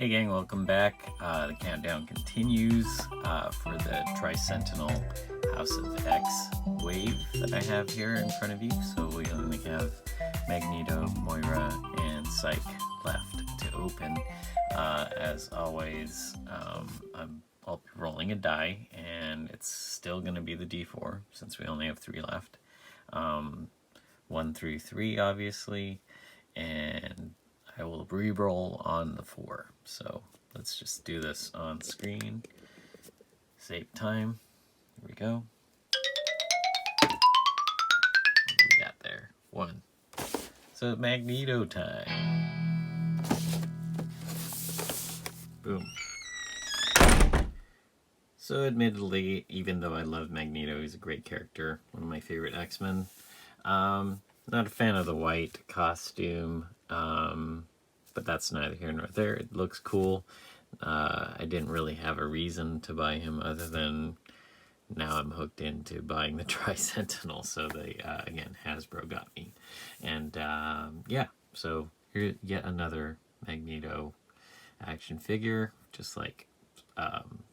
Hey gang, welcome back. The countdown continues for the Tri-Sentinel House of X wave that I have here in front of you. So we only have Magneto, Moira, and Sight left to open. As always, I'll be rolling a die, and it's still going to be the D4 since we only have 3 left. 1 through 3, obviously, and I will re-roll on the 4. So let's just do this on screen. Save time. Here we go. What do we got there? 1. So Magneto time. Boom. So admittedly, even though I love Magneto, he's a great character, one of my favorite X-Men. Not a fan of the white costume, but that's neither here nor there. It looks cool. I didn't really have a reason to buy him other than now I'm hooked into buying the Tri-Sentinel, so they, again, Hasbro got me. And yeah, so here's yet another Magneto action figure, just like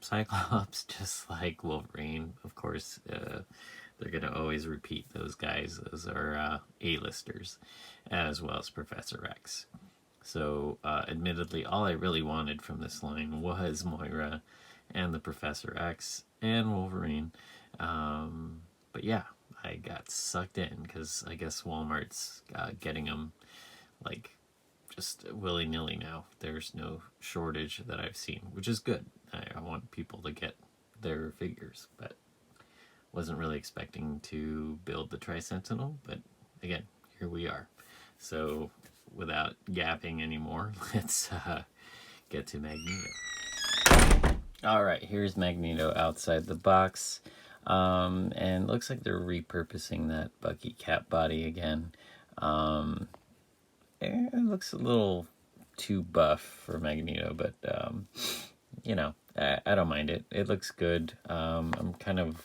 Cyclops, just like Wolverine. Of course, they're going to always repeat those guys as our A-listers, as well as Professor X. So, admittedly, all I really wanted from this line was Moira and the Professor X and Wolverine. But yeah, I got sucked in because I guess Walmart's getting them like just willy-nilly now. There's no shortage that I've seen, which is good. I want people to get their figures, but wasn't really expecting to build the Tri-Sentinel, but again, here we are. So without gapping anymore, let's get to Magneto. Alright, here's Magneto outside the box. And looks like they're repurposing that Bucky cap body again. It looks a little too buff for Magneto, but you know, I don't mind it. It looks good. I'm kind of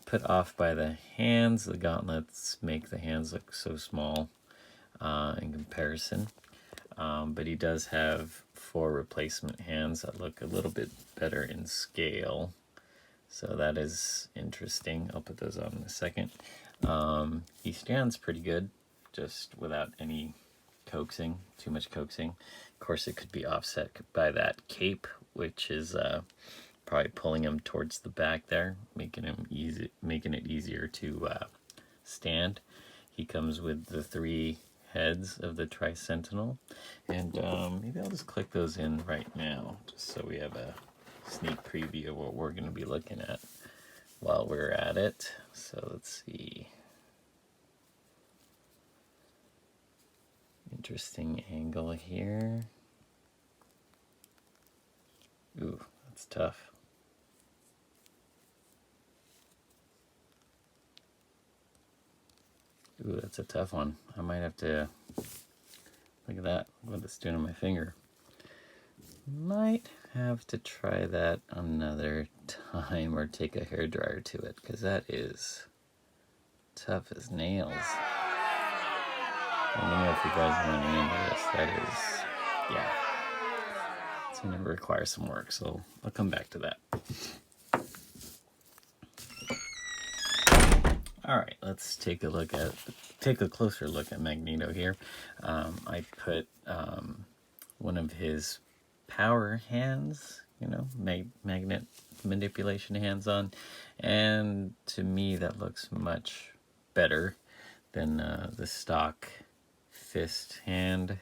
put off by the hands. The gauntlets make the hands look so small in comparison. But he does have 4 replacement hands that look a little bit better in scale. So that is interesting. I'll put those on in a second. He stands pretty good, just without any coaxing, too much coaxing. Of course, it could be offset by that cape, which is probably pulling him towards the back there, making it easier to stand. He comes with the 3 heads of the Tri-Sentinel, and maybe I'll just click those in right now, just so we have a sneak preview of what we're going to be looking at while we're at it. So let's see. Interesting angle here. Ooh, that's tough. Ooh, that's a tough one. I might have to, look at that, what it's doing on my finger. Might have to try that another time or take a hairdryer to it, because that is tough as nails. Let me know if you guys want to into this. That is, yeah, it's going to require some work, so I'll come back to that. Alright, let's take a closer look at Magneto here. I put one of his power hands, you know, magnet manipulation hands on, and to me that looks much better than the stock fist hand.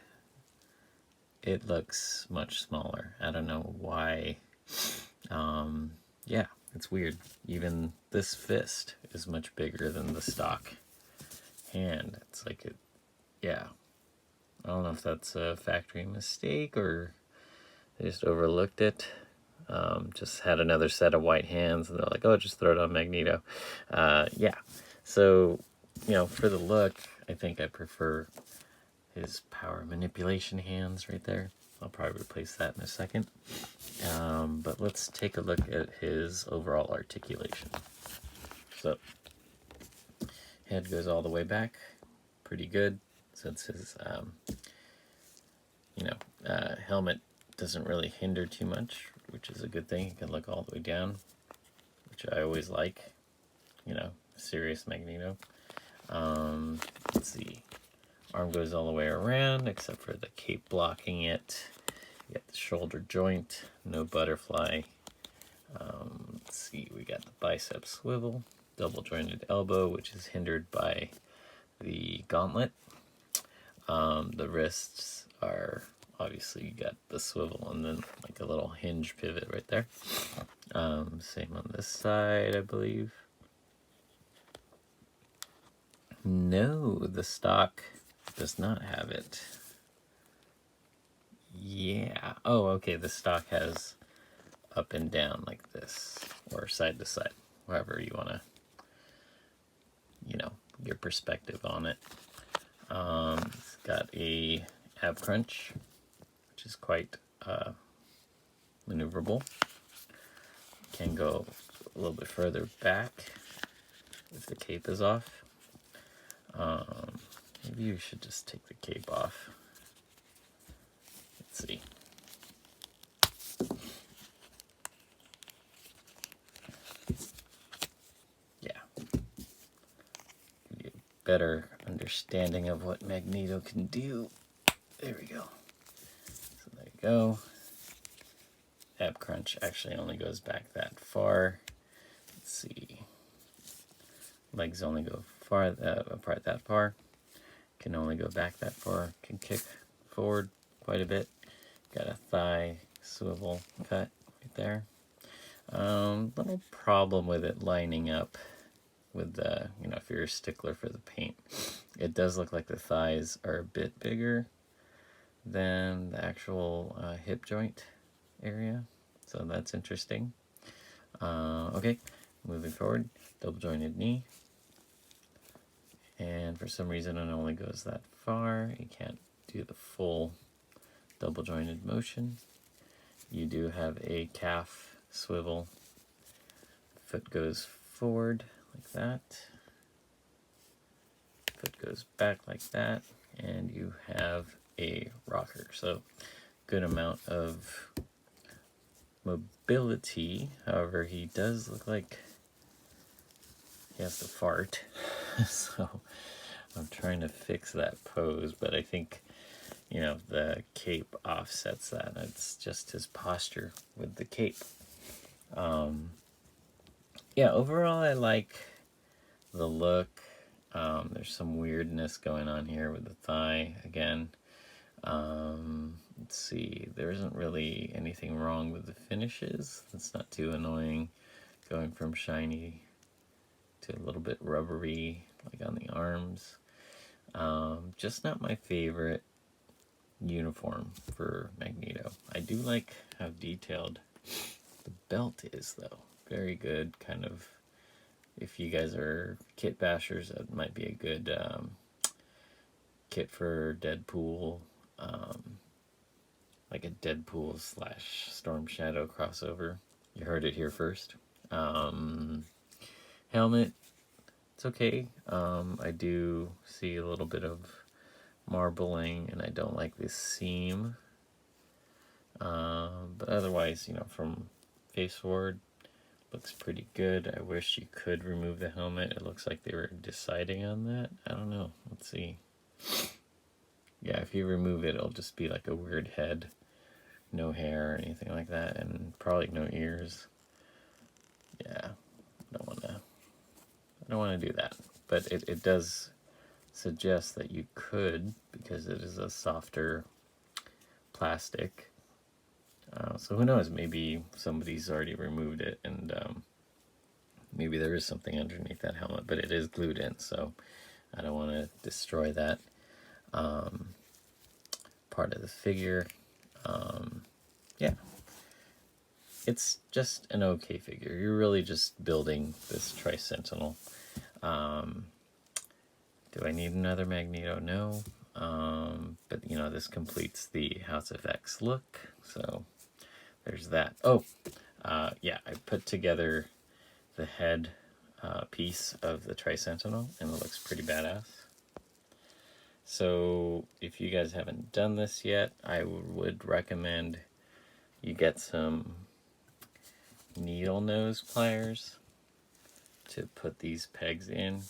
It looks much smaller. I don't know why. Yeah, it's weird. Even this fist is much bigger than the stock hand. It's like it, yeah. I don't know if that's a factory mistake or they just overlooked it. Just had another set of white hands and they're like, oh, just throw it on Magneto. Yeah. So, you know, for the look, I think I prefer his power manipulation hands right there. I'll probably replace that in a second. But let's take a look at his overall articulation. So, head goes all the way back. Pretty good, since his, helmet doesn't really hinder too much, which is a good thing. You can look all the way down, which I always like. You know, serious Magneto. Let's see. Arm goes all the way around, except for the cape blocking it. You got the shoulder joint, no butterfly. Let's see, we got the bicep swivel, double jointed elbow, which is hindered by the gauntlet. The wrists are, obviously, you got the swivel and then like a little hinge pivot right there. Same on this side, I believe. No, the stock does not have it. Yeah. Oh, okay, the stock has up and down like this, or side to side, however you want to, you know, your perspective on it. It's got a ab crunch, which is quite maneuverable. Can go a little bit further back if the cape is off. Maybe you should just take the cape off. Let's see. Yeah. Give you a better understanding of what Magneto can do. There we go. So there you go. Ab crunch actually only goes back that far. Let's see. Legs only go far apart that far. Can only go back that far. Can kick forward quite a bit. Got a thigh swivel cut right there. Little problem with it lining up with the, you know, if you're a stickler for the paint. It does look like the thighs are a bit bigger than the actual hip joint area. So that's interesting. Okay, moving forward, double jointed knee. And for some reason it only goes that far. You can't do the full double jointed motion. You do have a calf swivel. Foot goes forward like that. Foot goes back like that. And you have a rocker. So good amount of mobility. However, he does look like he has to fart. So I'm trying to fix that pose, but I think, you know, the cape offsets that. It's just his posture with the cape. Yeah, overall I like the look. There's some weirdness going on here with the thigh again. Let's see, there isn't really anything wrong with the finishes. It's not too annoying going from shiny to a little bit rubbery, like on the arms. Just not my favorite uniform for Magneto. I do like how detailed the belt is, though. Very good, kind of, if you guys are kit bashers, that might be a good kit for Deadpool, like a Deadpool / Storm Shadow crossover. You heard it here first. Helmet, it's okay. I do see a little bit of marbling, and I don't like this seam. But otherwise, you know, from face forward, looks pretty good. I wish you could remove the helmet. It looks like they were deciding on that. I don't know. Let's see. Yeah, if you remove it, it'll just be like a weird head. No hair or anything like that, and probably no ears. Yeah, I don't want to do that. But it does suggest that you could, because it is a softer plastic. So who knows, maybe somebody's already removed it, and maybe there is something underneath that helmet, but it is glued in, so I don't want to destroy that part of the figure. Yeah, it's just an okay figure. You're really just building this Tri-Sentinel. Do I need another Magneto? No. But, you know, this completes the House of X look, so there's that. Oh, yeah, I put together the head piece of the Tri-Sentinel, and it looks pretty badass. So if you guys haven't done this yet, I would recommend you get some needle nose pliers to put these pegs in,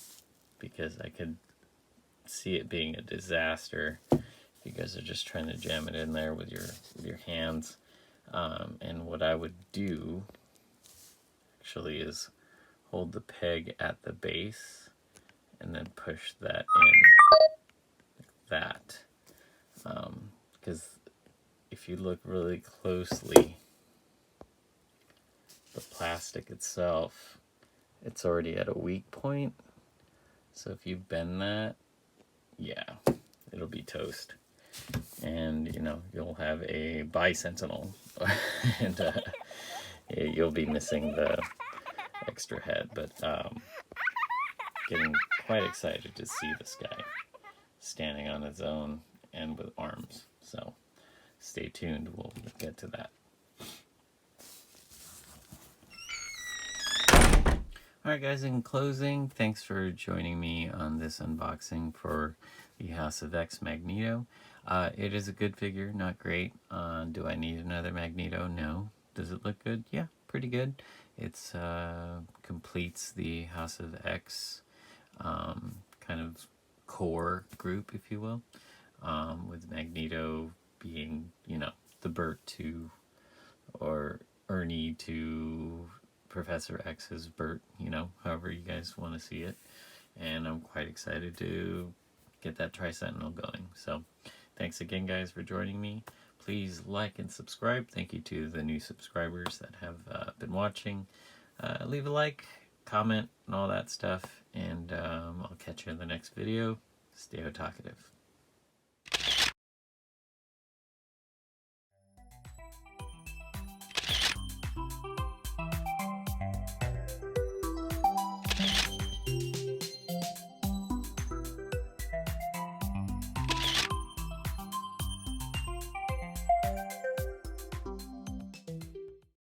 because I could see it being a disaster. You guys are just trying to jam it in there with your hands. And what I would do actually is hold the peg at the base and then push that in like that. Because if you look really closely, the plastic itself, it's already at a weak point. So if you bend that, yeah, it'll be toast. And, you know, you'll have a bi-sentinel. And you'll be missing the extra head. But getting quite excited to see this guy standing on his own and with arms. So stay tuned, we'll get to that. Alright guys, in closing, thanks for joining me on this unboxing for the House of X Magneto. It is a good figure, not great. Do I need another Magneto? No. Does it look good? Yeah, pretty good. It's completes the House of X kind of core group, if you will, with Magneto being, you know, the Bert to, or Ernie to Professor X's Bert, you know, however you guys want to see it. And I'm quite excited to get that Tri-Sentinel going. So thanks again, guys, for joining me. Please like and subscribe. Thank you to the new subscribers that have been watching. Leave a like, comment, and all that stuff. And I'll catch you in the next video. Stay Otakutive.